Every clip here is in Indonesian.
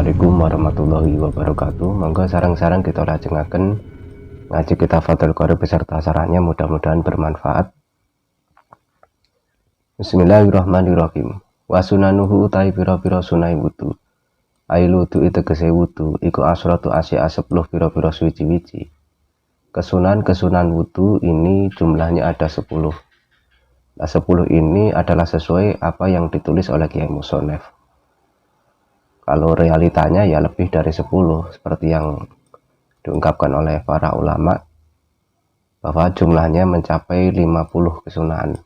Assalamualaikum warahmatullahi wabarakatuh. Monggo sarang-sarang kita lajengaken ngaji kita Fathul Qorib beserta sarannya, mudah-mudahan bermanfaat. Bismillahirrahmanirrahim. Wa sunanuhu utai pira-pira sunai wudu. Ailu wudu tegese wudu iku asratu asya 10 pira-pira suci-wici. Kesunan wudu ini jumlahnya ada 10. Nah, 10 ini adalah sesuai apa yang ditulis oleh Kiai Musonef. Kalau realitanya ya lebih dari 10, seperti yang diungkapkan oleh para ulama bahwa jumlahnya mencapai 50 kesunahan.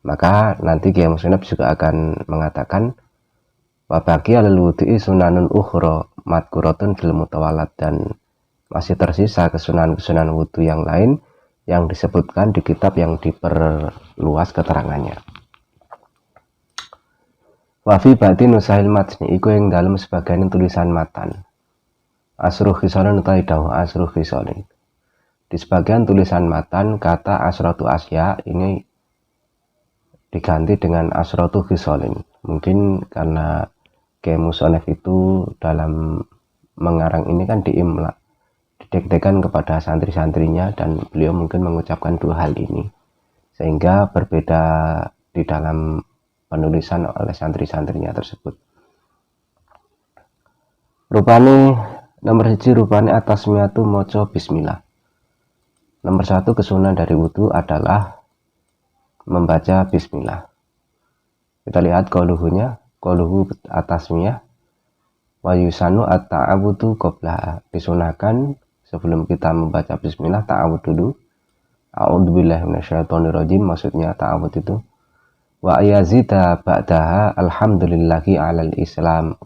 Maka nanti Kiai Musonef juga akan mengatakan wa baqiya lil wudu'i sunanun ukhra madkuratun fil mutawalad, dan masih tersisa kesunahan-kesunahan wudu yang lain yang disebutkan di kitab yang diperluas keterangannya. Wafi ba'di nusahil matni iku yang dalam sebagian tulisan matan asruh khisalin utai dawuh asruh khisalin. Di sebagian tulisan matan kata asratu asya ini diganti dengan asratu khisalin. Mungkin karena Kiai Musonef itu dalam mengarang ini kan diimla, didek-dekan kepada santri-santrinya, dan beliau mungkin mengucapkan dua hal ini sehingga berbeda di dalam penulisan oleh santri-santrinya tersebut. Rupane nomor 1 rupane atas miatu moco bismillah. Nomor 1 kesunahan dari wudu adalah membaca bismillah. Kita lihat qauluhu atas miyah wa yusanu at-ta'awudu qabla, disunahkan sebelum kita membaca bismillah ta'awud dulu. A'udzubillahi minasyaitonirrajim, maksudnya ta'awud itu wa yazida ba'daha alhamdulillahi alal islam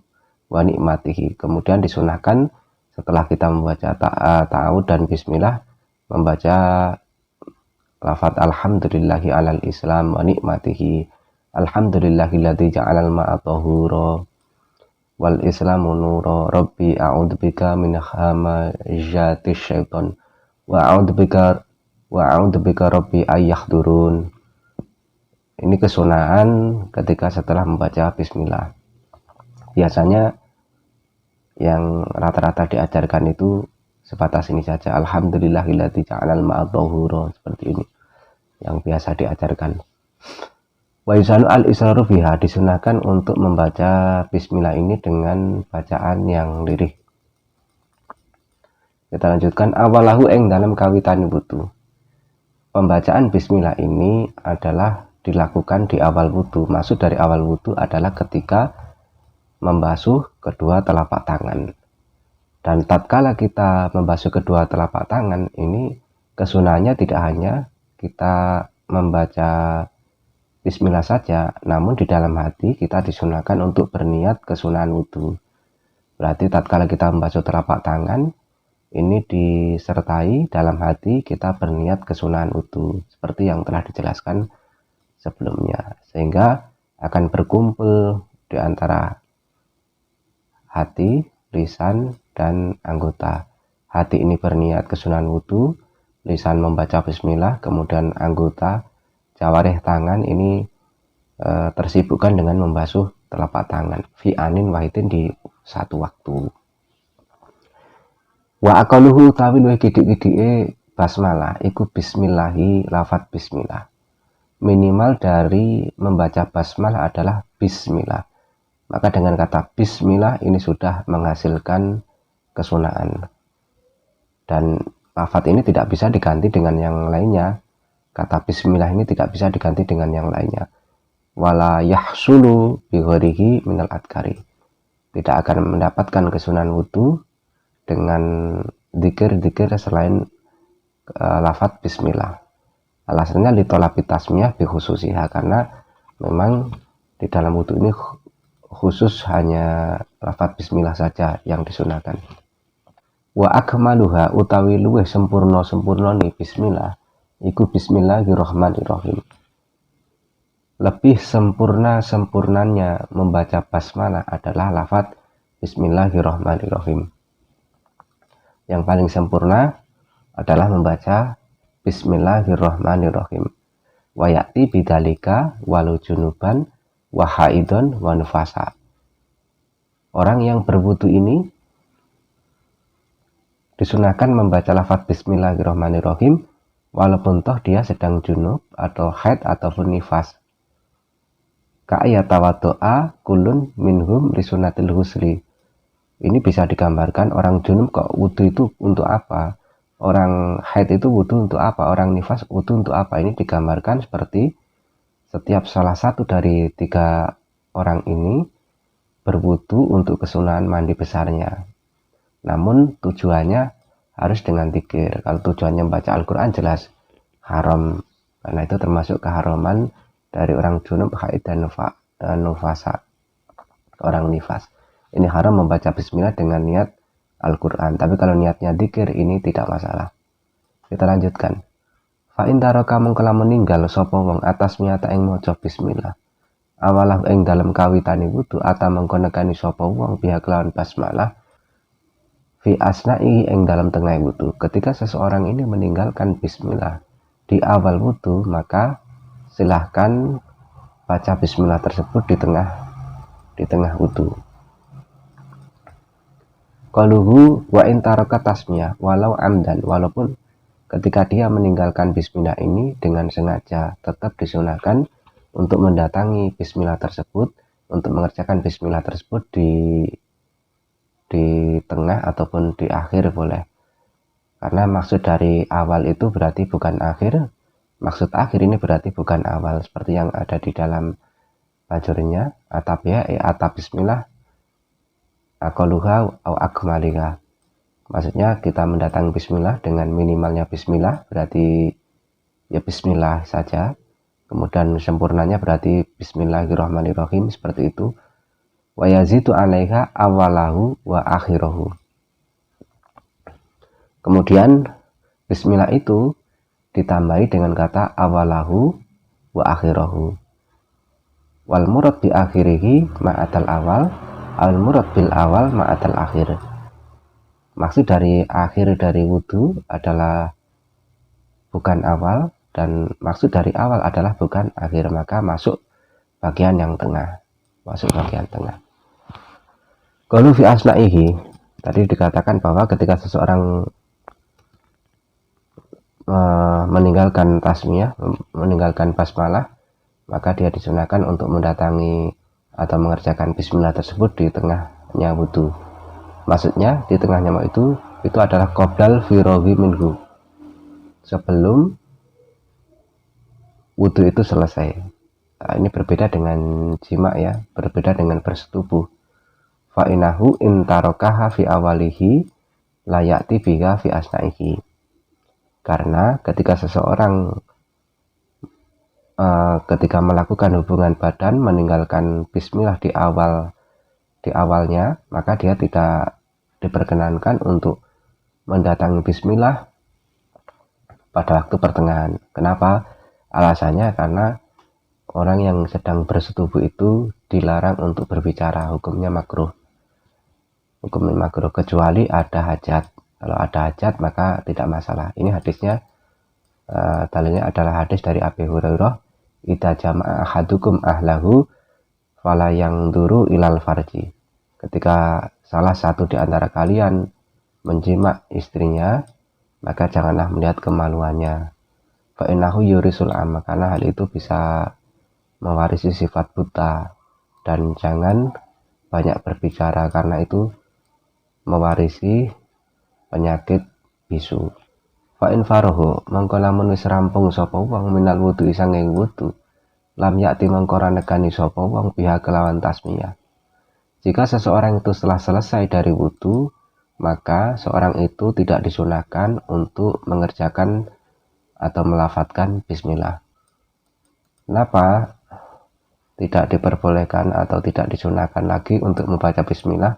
wa nikmatihi. Kemudian disunahkan setelah kita membaca ta'awud dan bismillah membaca lafaz alhamdulillahi alal islam wa nikmatihi. Alhamdulillahilladzi ja'alal ma'a tahura wal islamu nura rabbi a'udzubika min hamazatis syaiton wa a'udzubika rabbi ayyahdurun. Ini kesunahan ketika setelah membaca bismillah. Biasanya yang rata-rata diajarkan itu sebatas ini saja, alhamdulillahilladzi ja'alal ma'a tahura, seperti ini yang biasa diajarkan. Wa yusanu al-israru biha, disunahkan untuk membaca bismillah ini dengan bacaan yang lirih. Kita lanjutkan awalahu ing dalam kawitan wudu. Pembacaan bismillah ini adalah dilakukan di awal wudu. Maksud dari awal wudu adalah ketika membasuh kedua telapak tangan. Dan tatkala kita membasuh kedua telapak tangan ini, kesunahannya tidak hanya kita membaca bismillah saja, namun di dalam hati kita disunahkan untuk berniat kesunahan wudu. Berarti tatkala kita membasuh telapak tangan ini disertai dalam hati kita berniat kesunahan wudu, seperti yang telah dijelaskan sebelumnya, sehingga akan berkumpul di antara hati, lisan, dan anggota. Hati ini berniat kesunahan wudu, lisan membaca bismillah, kemudian anggota jawarih tangan ini tersibukkan dengan membasuh telapak tangan fi anin wahidin, di satu waktu. Wa aqaluhu tawil wa kidik-kidike basmalah iku bismillahi lafat bismillah. Minimal dari membaca basmalah adalah bismillah. Maka dengan kata bismillah ini sudah menghasilkan kesunahan. Dan lafaz ini tidak bisa diganti dengan yang lainnya. Kata bismillah ini tidak bisa diganti dengan yang lainnya. Wala yahsulu bi ghairihi minal adkari. Tidak akan mendapatkan kesunahan wudu dengan dzikir-dzikir selain lafaz bismillah. Alasannya litolabi tasmiyah bi khususiha, karena memang di dalam wudu ini khusus hanya lafaz bismillah saja yang disunahkan. Wa akmaluha utawi luwih sempurna nih bismillah iku bismillahirrahmanirrahim. Lebih sempurnanya membaca basmalah adalah lafaz bismillahirrahmanirrahim. Yang paling sempurna adalah membaca bismillahirrahmanirrahim. Wa ya'ti bidzalika walau junuban wa haidon wa nufasa. Orang yang berwudu ini disunahkan membaca lafaz bismillahirrahmanirrahim walaupun toh dia sedang junub atau haid ataupun nifas. Ka'ayatawado'a kulun minhum risunatil husli. Ini bisa digambarkan orang junub kok wudu itu untuk apa? Orang haid itu wudu untuk apa? Orang nifas wudu untuk apa? Ini digambarkan seperti setiap salah satu dari 3 orang ini berwudu untuk kesunahan mandi besarnya. Namun tujuannya harus dengan dzikir. Kalau tujuannya membaca Al-Quran jelas haram, karena itu termasuk keharaman dari orang junub, haid dan nufasa, orang nifas. Ini haram membaca bismillah dengan niat Al-Quran. Tapi kalau niatnya dzikir ini tidak masalah. Kita lanjutkan. Fa in taraka mungkala meninggal sapa wong atas nyata ing maca bismillah. Awalah ing dalam kawitane wudu ata mengko nekani sapa wong pihak lawan basmalah fi asna'i ing dalam tengah wudu. Ketika seseorang ini meninggalkan bismillah di awal wudu, maka silahkan baca bismillah tersebut di tengah wudu. Qaluhu wa in taraka tasmiyah walau amdan, walaupun ketika dia meninggalkan bismillah ini dengan sengaja, tetap disunahkan untuk mendatangi bismillah tersebut, untuk mengerjakan bismillah tersebut di tengah ataupun di akhir boleh. Karena maksud dari awal itu berarti bukan akhir, maksud akhir ini berarti bukan awal, seperti yang ada di dalam bajurnya atap ya, atap bismillah aqaluha au akmaliha. Maksudnya kita mendatangi bismillah dengan minimalnya bismillah, berarti ya bismillah saja. Kemudian sempurnanya berarti bismillahirrahmanirrahim, seperti itu. Wa yazidu 'alaiha awalahu wa akhirahu. Kemudian bismillah itu ditambahi dengan kata awalahu wa akhirahu. Wal murad bi akhirihi ma'atal awal, al murad bil awal ma'atal akhir. Maksud dari akhir dari wudu adalah bukan awal, dan maksud dari awal adalah bukan akhir, maka masuk bagian yang tengah. Kalau fi asna'ihi, tadi dikatakan bahwa ketika seseorang meninggalkan tasmiyah, meninggalkan basmalah, maka dia disunahkan untuk mendatangi atau mengerjakan bismillah tersebut di tengahnya wudu. Maksudnya di tengahnya itu adalah qoblal firogi minhu, sebelum wudu itu selesai. Nah, ini berbeda dengan jima ya, berbeda dengan bersetubuh. Fa'inahu intarokaha fi awalihi layakti biha fi asna'ihi. Karena ketika seseorang ketika melakukan hubungan badan meninggalkan bismillah di awalnya, maka dia tidak diperkenankan untuk mendatangi bismillah pada waktu pertengahan. Kenapa? Alasannya karena orang yang sedang bersetubuh itu dilarang untuk berbicara, hukumnya makruh, kecuali ada hajat. Kalau ada hajat maka tidak masalah. Ini hadisnya, dalilnya adalah hadis dari Abi Hurairah, idza jama'a ahadukum ahlahu fala yangduru ilal farji. Ketika salah satu di antara kalian menjima istrinya, maka janganlah melihat kemaluannya. Fa innahu yurisul amma, karena hal itu bisa mewarisi sifat buta. Dan jangan banyak berbicara, karena itu mewarisi penyakit bisu. Fa in farahu, mongko lamun wis rampung sapa wong minal wudu sanging wudu, lam yakti mongko ra nekani sapa wong pihak kelawan tasmiyah. Jika seseorang itu setelah selesai dari wudu, maka seorang itu tidak disunahkan untuk mengerjakan atau melafadzkan bismillah. Kenapa tidak diperbolehkan atau tidak disunahkan lagi untuk membaca bismillah?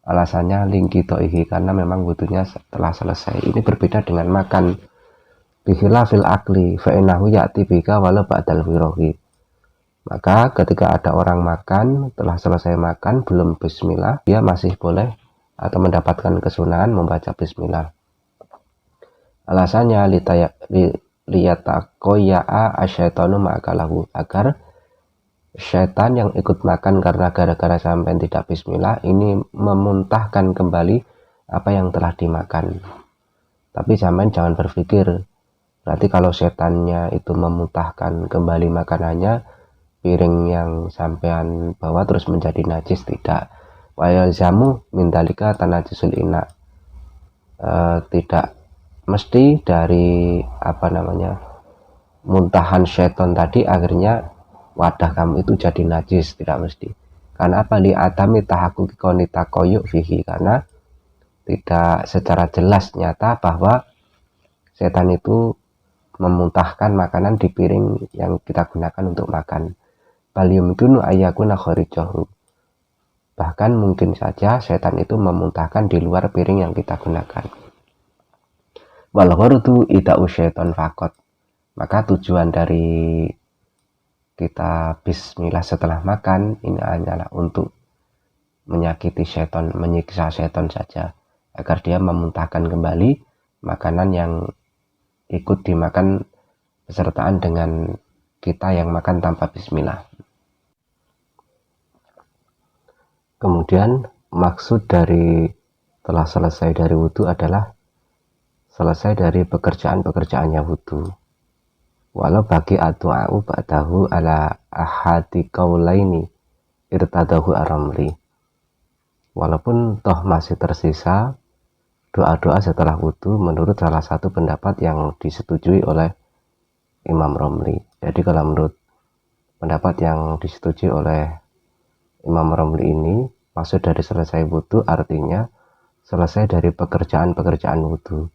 Alasannya lingkitoihi, karena memang wudunya telah selesai. Ini berbeda dengan makan. Bihilafil akli fa'inahu ya'ti bika walau ba'dal firohi. Maka ketika ada orang makan, telah selesai makan belum bismillah, dia masih boleh atau mendapatkan kesunahan membaca bismillah. Alasannya liyatakoya'a asyaitonu ma'akalahu, agar setan yang ikut makan karena gara-gara sampean tidak bismillah ini memuntahkan kembali apa yang telah dimakan. Tapi sampean jangan berpikir berarti kalau setannya itu memuntahkan kembali makanannya, piring yang sampean bawa terus menjadi najis, tidak. Wa yalzamu min dalika tanajisul ina. Tidak mesti dari muntahan setan tadi akhirnya wadah kamu itu jadi najis, tidak mesti. Karena apa? Li atami tahakuki konita koyuk fihi, karena tidak secara jelas nyata bahwa setan itu memuntahkan makanan di piring yang kita gunakan untuk makan. Baliumkinu ayakuna kharijahu, bahkan mungkin saja setan itu memuntahkan di luar piring yang kita gunakan. Wal ghurdu ida'u syaiton fakot, maka tujuan dari kita bismillah setelah makan ini hanyalah untuk menyakiti setan, menyiksa setan saja, agar dia memuntahkan kembali makanan yang ikut dimakan besertaan dengan kita yang makan tanpa bismillah. Kemudian maksud dari telah selesai dari wudhu adalah selesai dari pekerjaan-pekerjaannya wudhu. Walau bagi addu'a'u ba'dahu ala ahadi qaulaini irtadahu ar-ramli, walaupun toh masih tersisa doa-doa setelah wudhu menurut salah satu pendapat yang disetujui oleh Imam Romli. Jadi kalau menurut pendapat yang disetujui oleh Imam Romli ini, maksud dari selesai wudhu artinya selesai dari pekerjaan-pekerjaan wudhu.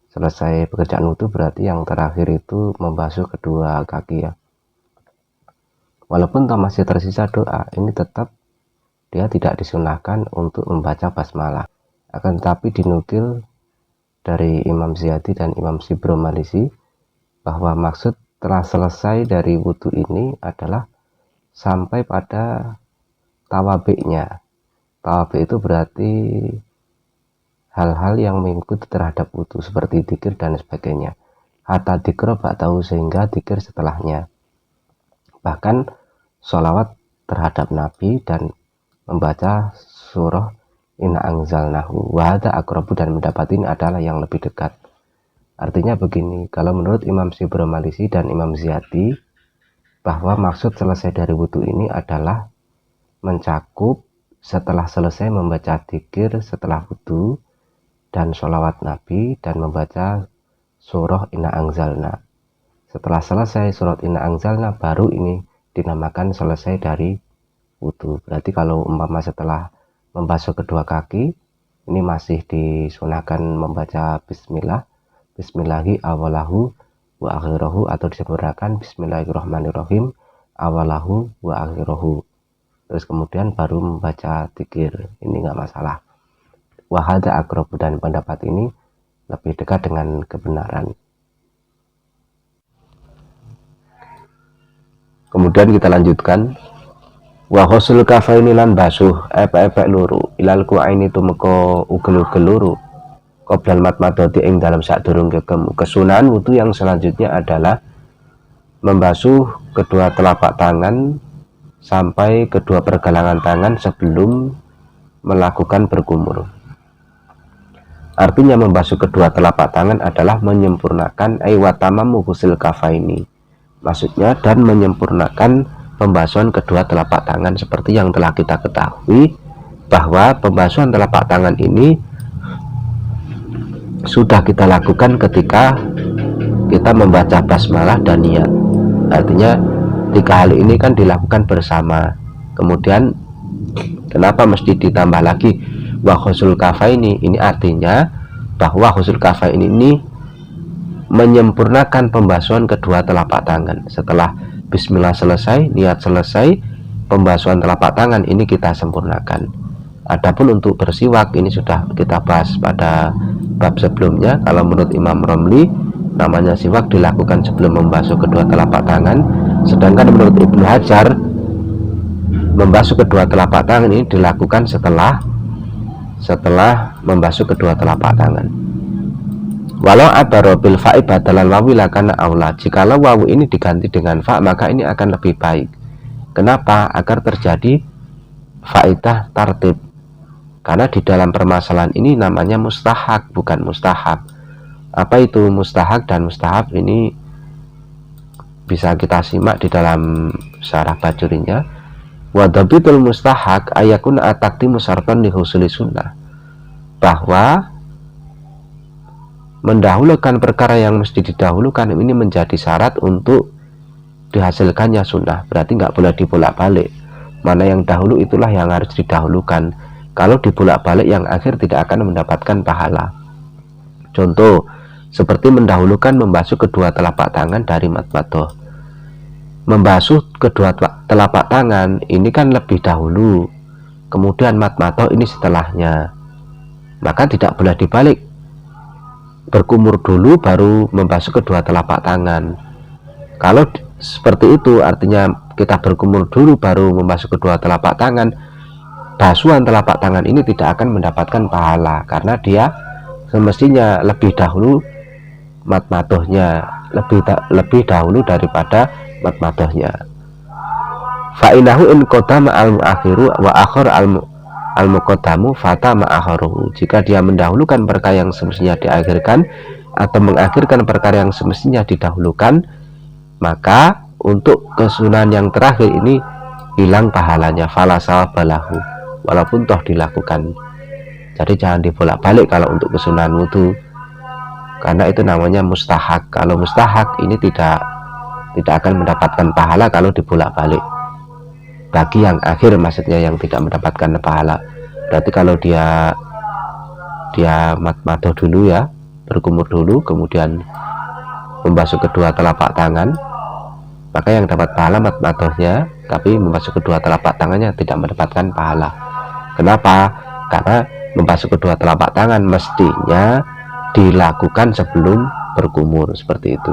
Selesai pekerjaan wudhu berarti yang terakhir itu membasuh kedua kaki ya. Walaupun toh masih tersisa doa, ini tetap dia tidak disunahkan untuk membaca basmalah. Akan tetapi dinukil dari Imam Ziyadi dan Imam Sibro Malisi bahwa maksud telah selesai dari wudhu ini adalah sampai pada tawabiknya. Tawabik itu berarti hal-hal yang mengikuti terhadap wudhu seperti dzikir dan sebagainya. Hatta dzikra ba'dahu, sehingga dzikir setelahnya. Bahkan sholawat terhadap Nabi dan membaca surah Inna anzalnahu wa hadza aqrabu, dan mendapat ini adalah yang lebih dekat. Artinya begini, kalau menurut Imam Sibro Malisi dan Imam Ziyadi, bahwa maksud selesai dari wudhu ini adalah mencakup setelah selesai membaca dzikir setelah wudhu dan sholawat Nabi dan membaca surah Inna anzalna. Setelah selesai surat Inna anzalna baru ini dinamakan selesai dari wudhu. Berarti kalau umpama setelah membasuh kedua kaki ini masih disunahkan membaca bismillah, bismillahi awalahu wa akhirahu, atau disebutkan bismillahirrahmanirrahim awalahu wa akhirahu. Terus kemudian baru membaca dzikir, ini nggak masalah. Wa hadza aqrabu, dan pendapat ini lebih dekat dengan kebenaran. Kemudian kita lanjutkan. Wa ghusl kafaini lan basuh epek-epek luru ilal ku'aini tumeka ugel-ugel luru qoblal matmadati ing dalam sadurunge kesunahan wudu yang selanjutnya adalah membasuh kedua telapak tangan sampai kedua pergelangan tangan sebelum melakukan berkumur. Artinya membasuh kedua telapak tangan adalah menyempurnakan watamamu ghusl kafaini, maksudnya dan menyempurnakan pembasuhan kedua telapak tangan. Seperti yang telah kita ketahui bahwa pembasuhan telapak tangan ini sudah kita lakukan ketika kita membaca basmalah dan niat. Artinya tiga hal ini kan dilakukan bersama. Kemudian kenapa mesti ditambah lagi wa ghusl kafaini? Ini artinya bahwa ghusl kafaini ini menyempurnakan pembasuhan kedua telapak tangan. Setelah bismillah selesai, niat selesai, pembasuhan telapak tangan ini kita sempurnakan. Adapun untuk bersiwak ini sudah kita bahas pada bab sebelumnya. Kalau menurut Imam Romli namanya siwak dilakukan sebelum membasuh kedua telapak tangan, sedangkan menurut Ibnu Hajar membasuh kedua telapak tangan ini dilakukan setelah membasuh kedua telapak tangan. Walau abaro bil fa'i badalan wawi lakana aula, jikalau wawu ini diganti dengan fa maka ini akan lebih baik. Kenapa? Agar terjadi faedah tartib. Karena di dalam permasalahan ini namanya mustahak, bukan mustahab. Apa itu mustahak dan mustahab? Ini bisa kita simak di dalam syarah bajurinya. Wa dhabitul mustahak ayakun atakti musarton li husuli sunnah. Bahwa mendahulukan perkara yang mesti didahulukan ini menjadi syarat untuk dihasilkannya sunnah. Berarti nggak boleh dibolak-balik. Mana yang dahulu itulah yang harus didahulukan. Kalau dibolak-balik yang akhir tidak akan mendapatkan pahala. Contoh, seperti mendahulukan membasuh kedua telapak tangan dari madmadoh. Membasuh kedua telapak tangan ini kan lebih dahulu, kemudian madmadoh ini setelahnya. Maka tidak boleh dibalik. Berkumur dulu baru membasuh kedua telapak tangan. Kalau seperti itu artinya kita berkumur dulu baru membasuh kedua telapak tangan, basuhan telapak tangan ini tidak akan mendapatkan pahala karena dia semestinya lebih dahulu madmadohnya, lebih dahulu daripada madmadohnya. Fa'inahu in qadama al-mu'akhiru wa akhir al-muqaddamu fata ma'akhiruhu. Jika dia mendahulukan perkara yang semestinya diakhirkan atau mengakhirkan perkara yang semestinya didahulukan, maka untuk kesunahan yang terakhir ini hilang pahalanya, fala sawabalahu, walaupun toh dilakukan. Jadi jangan dibolak-balik kalau untuk kesunahan wudu, karena itu namanya mustahak. Kalau mustahak ini tidak akan mendapatkan pahala kalau dibolak-balik. Bagi yang akhir maksudnya, yang tidak mendapatkan pahala. Berarti kalau dia madmadoh dulu ya, berkumur dulu, kemudian membasuh kedua telapak tangan, maka yang dapat pahala madmadohnya, tapi membasuh kedua telapak tangannya tidak mendapatkan pahala. Kenapa? Karena membasuh kedua telapak tangan mestinya dilakukan sebelum berkumur, seperti itu.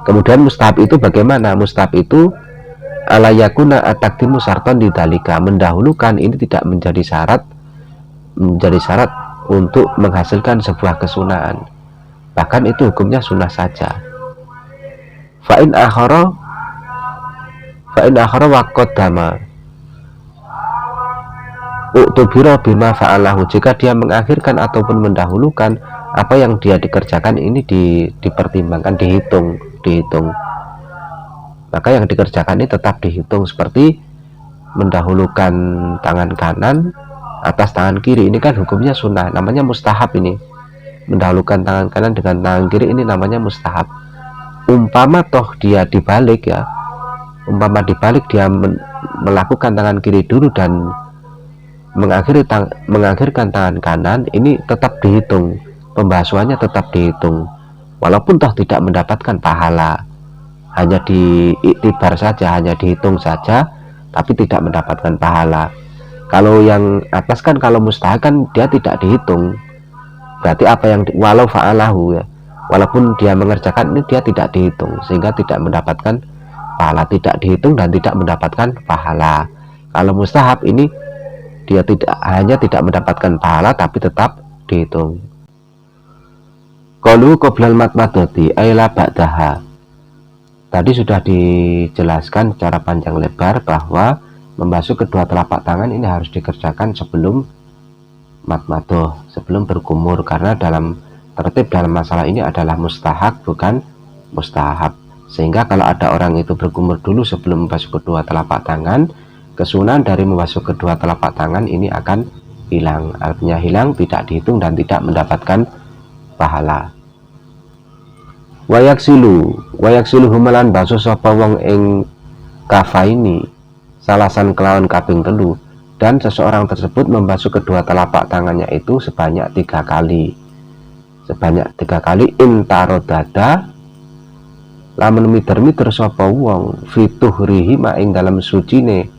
Kemudian mustahab itu bagaimana? Mustahab itu alayakuna atakdimu sarton didalika, mendahulukan ini tidak menjadi syarat untuk menghasilkan sebuah kesunahan, bahkan itu hukumnya sunnah saja. Fa'in akhara wa qaddama u'tubira bima fa'alahu, jika dia mengakhirkan ataupun mendahulukan apa yang dia dikerjakan ini dipertimbangkan, dihitung. Maka yang dikerjakan ini tetap dihitung, seperti mendahulukan tangan kanan atas tangan kiri, ini kan hukumnya sunnah, namanya mustahab. Ini mendahulukan tangan kanan dengan tangan kiri ini namanya mustahab. Umpama toh dia dibalik ya, umpama dibalik dia melakukan tangan kiri dulu dan mengakhirkan tangan kanan, ini tetap dihitung, pembasuhannya tetap dihitung, walaupun toh tidak mendapatkan pahala, hanya diiktibar saja, hanya dihitung saja, tapi tidak mendapatkan pahala. Kalau yang atas kan, kalau mustahab kan dia tidak dihitung, berarti apa yang walau fa'alahu ya, walaupun dia mengerjakan ini dia tidak dihitung, sehingga tidak mendapatkan pahala, tidak dihitung dan tidak mendapatkan pahala. Kalau mustahab ini dia tidak mendapatkan pahala tapi tetap dihitung. Qalu qoblal madmadati ayla ba'daha. Tadi sudah dijelaskan secara panjang lebar bahwa membasuh kedua telapak tangan ini harus dikerjakan sebelum madmadoh, sebelum berkumur, karena dalam tertib dalam masalah ini adalah mustahak bukan mustahab. Sehingga kalau ada orang itu berkumur dulu sebelum membasuh kedua telapak tangan, kesunahan dari membasuh kedua telapak tangan ini akan hilang. Artinya hilang, tidak dihitung dan tidak mendapatkan pahala. Wayaksilu humalan basuh sapa wong ing kafaini salasan kelawan kaping telu, dan seseorang tersebut membasuh kedua telapak tangannya itu sebanyak 3 kali. Sebanyak 3 kali intarodada lamun miter-miter sapa wong fituhrihi ma ing dalam sucine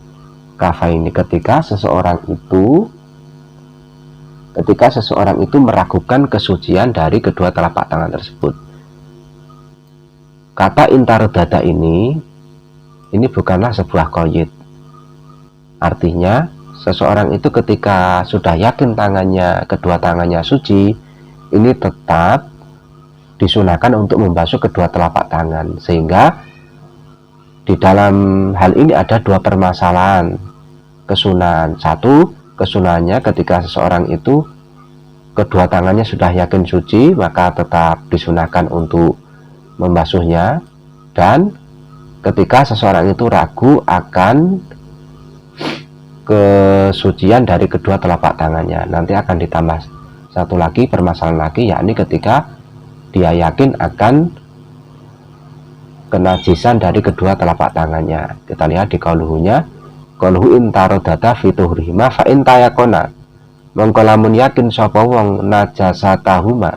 kafaini, ketika seseorang itu meragukan kesucian dari kedua telapak tangan tersebut. Kata intarodada ini bukanlah sebuah qaid. Artinya seseorang itu ketika sudah yakin kedua tangannya suci, ini tetap disunahkan untuk membasuh kedua telapak tangan, sehingga Di dalam hal ini ada dua permasalahan kesunahan. Satu, kesunahannya ketika seseorang itu kedua tangannya sudah yakin suci, maka tetap disunahkan untuk membasuhnya. Dan ketika seseorang itu ragu akan kesucian dari kedua telapak tangannya, nanti akan ditambah satu lagi permasalahan lagi, yakni ketika dia yakin akan kenajisan dari kedua telapak tangannya. Kita lihat di qauluhunya, qauluhu intarodata fituhrihima fa intayakona, mongko lamun yakin sapa wong najasatahuma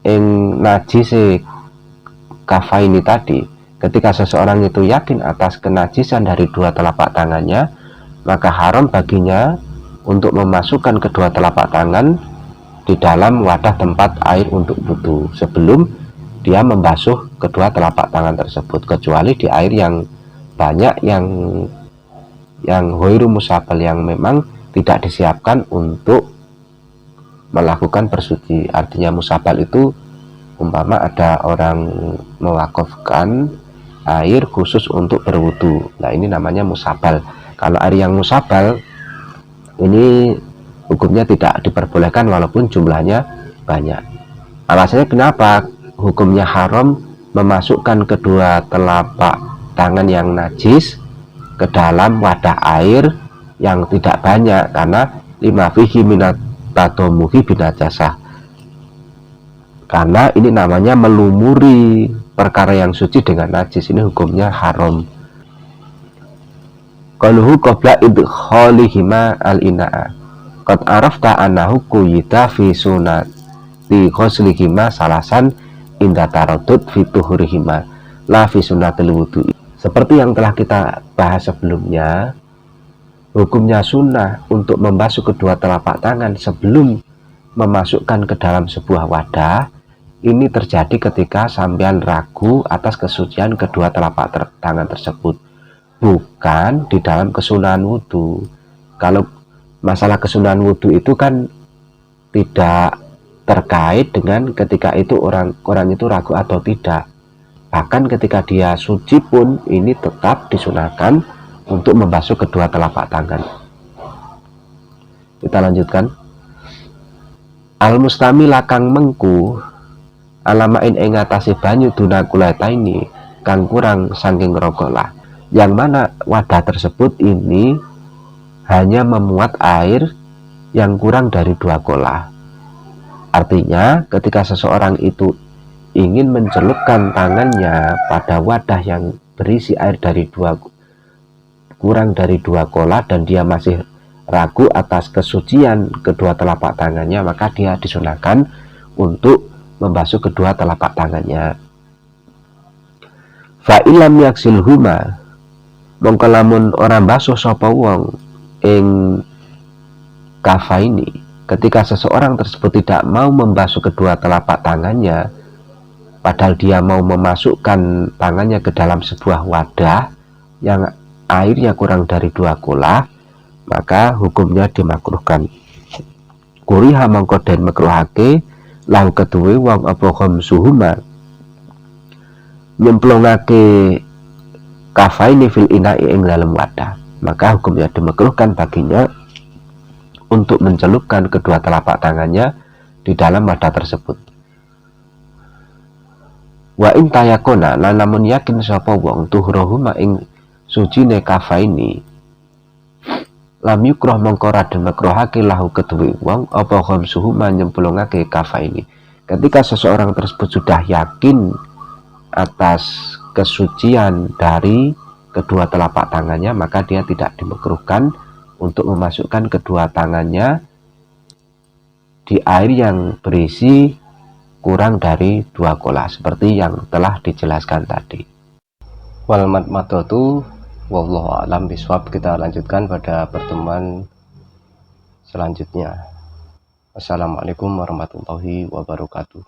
ing najise kafaini tadi, ketika seseorang itu yakin atas kenajisan dari dua telapak tangannya, maka haram baginya untuk memasukkan kedua telapak tangan di dalam wadah tempat air untuk wudu sebelum dia membasuh kedua telapak tangan tersebut, kecuali di air yang banyak, yang hoiru musabal, yang memang tidak disiapkan untuk melakukan bersuci. Artinya musabal itu umpama ada orang mewakafkan air khusus untuk berwudu, nah ini namanya musabal. Kalau air yang musabal ini hukumnya tidak diperbolehkan walaupun jumlahnya banyak. Alasannya kenapa hukumnya haram memasukkan kedua telapak tangan yang najis ke dalam wadah air yang tidak banyak? Karena lima fihi minat tadomuhi binajasah, karena ini namanya melumuri perkara yang suci dengan najis, ini hukumnya haram. Qaluhu qabla idkhalihima al-ina'a qad arafta annahu quyita fi sunati ghuslihima salasan inda taraddud fi tuhurihima la fi sunnatil wudu'i. Seperti yang telah kita bahas sebelumnya, hukumnya sunnah untuk membasuh kedua telapak tangan sebelum memasukkan ke dalam sebuah wadah ini terjadi ketika sampean ragu atas kesucian kedua telapak tangan tersebut, bukan di dalam kesunahan wudhu. Kalau masalah kesunahan wudhu itu kan tidak terkait dengan ketika itu orang itu ragu atau tidak. Bahkan ketika dia suci pun ini tetap disunahkan untuk membasuh kedua telapak tangan. Kita lanjutkan. Al-mustamila kang mengku alamain ing atase banyu dunakulata ini kang kurang saking rogolah, yang mana wadah tersebut ini hanya memuat air yang kurang dari 2 kolah. Artinya ketika seseorang itu ingin mencelupkan tangannya pada wadah yang berisi air dari kurang dari 2 kolah dan dia masih ragu atas kesucian kedua telapak tangannya, maka dia disunahkan untuk membasuh kedua telapak tangannya. Fa ilam yaksilhuma, mongko lamun ora basuh sapa wong ing kafaini, ketika seseorang tersebut tidak mau membasuh kedua telapak tangannya padahal dia mau memasukkan tangannya ke dalam sebuah wadah yang airnya kurang dari 2 kolah, maka hukumnya dimakruhkan. Kuriha mongko den makruhake lahu keduwe wong apa khamsuhuma nyemplungake kafaini fil ina'i ing dalam wadah, maka hukumnya dimakruhkan baginya untuk mencelupkan kedua telapak tangannya di dalam wadah tersebut. Wa in tayakona, lan lamun yakin sapa wong tuhrohuma ing sucine kafaini, lam yukroh mongko raden makrohake lahu keduwe wong apa khamsuhuma nyemplungake kafaini. Ketika seseorang tersebut sudah yakin atas kesucian dari kedua telapak tangannya, maka dia tidak dimakruhkan untuk memasukkan kedua tangannya di air yang berisi kurang dari 2 kolah seperti yang telah dijelaskan tadi. Wal madmadatu wallahu a'lam bishawab. Kita lanjutkan pada pertemuan selanjutnya. Wassalamualaikum warahmatullahi wabarakatuh.